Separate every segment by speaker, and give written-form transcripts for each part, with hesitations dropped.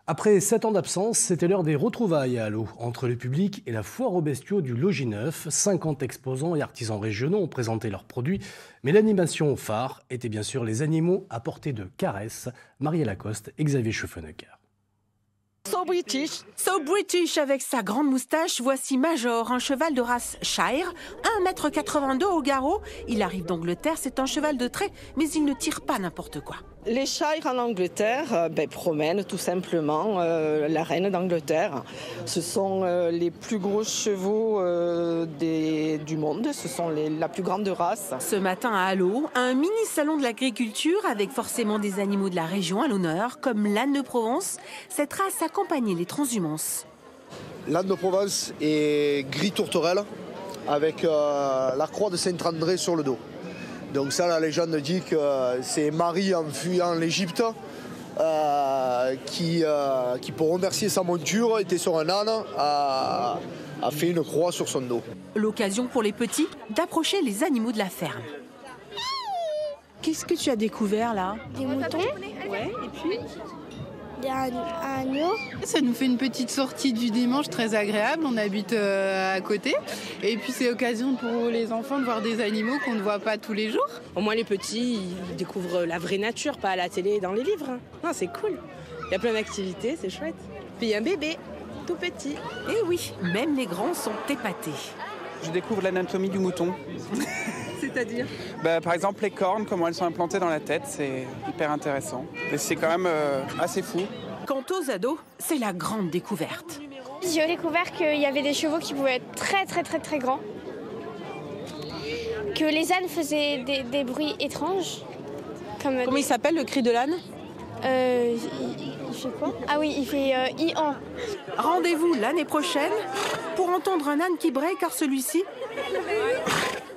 Speaker 1: Après 7 ans d'absence, c'était l'heure des retrouvailles à Allot. Entre le public et la foire aux bestiaux du Logis Neuf, 50 exposants et artisans régionaux ont présenté leurs produits. Mais l'animation phare était bien sûr les animaux à portée de caresse. Marielle Lacoste et Xavier Schuffenecker.
Speaker 2: So British avec sa grande moustache, voici Major, un cheval de race Shire, 1,82 m au garrot. Il arrive d'Angleterre, c'est un cheval de trait, mais il ne tire pas n'importe quoi.
Speaker 3: Les Shire en Angleterre promènent tout simplement la reine d'Angleterre. Ce sont les plus gros chevaux du monde, ce sont la plus grande race.
Speaker 2: Ce matin à Allot, un mini salon de l'agriculture avec forcément des animaux de la région à l'honneur, comme l'âne de Provence. Cette race accompagnait les transhumances.
Speaker 4: L'âne de Provence est gris tourterelle avec la croix de Saint-André sur le dos. Donc ça, la légende dit que c'est Marie, en fuyant l'Égypte, qui pour remercier sa monture, était sur un âne, a fait une croix sur son dos.
Speaker 2: L'occasion pour les petits d'approcher les animaux de la ferme. Qu'est-ce que tu as découvert là?
Speaker 5: Des moutons.
Speaker 2: Ouais, et puis
Speaker 5: Des agneaux.
Speaker 6: Ça nous fait une petite sortie du dimanche très agréable, on habite à côté. Et puis c'est l'occasion pour les enfants de voir des animaux qu'on ne voit pas tous les jours.
Speaker 7: Au moins les petits, ils découvrent la vraie nature, pas à la télé et dans les livres. Non, c'est cool. Il y a plein d'activités, c'est chouette. Puis il y a un bébé, tout petit.
Speaker 2: Eh oui, même les grands sont épatés.
Speaker 8: Je découvre l'anatomie du mouton.
Speaker 7: C'est-à-dire
Speaker 8: Par exemple, les cornes, comment elles sont implantées dans la tête, c'est hyper intéressant. Et c'est quand même assez fou.
Speaker 2: Quant aux ados, c'est la grande découverte.
Speaker 5: J'ai découvert qu'il y avait des chevaux qui pouvaient être très grands. Que les ânes faisaient des bruits étranges.
Speaker 2: Comment il s'appelle le cri de l'âne?
Speaker 5: Il fait quoi? Ah oui, il fait i-an.
Speaker 2: Rendez-vous l'année prochaine pour entendre un âne qui braie car celui-ci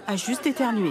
Speaker 2: a juste éternué.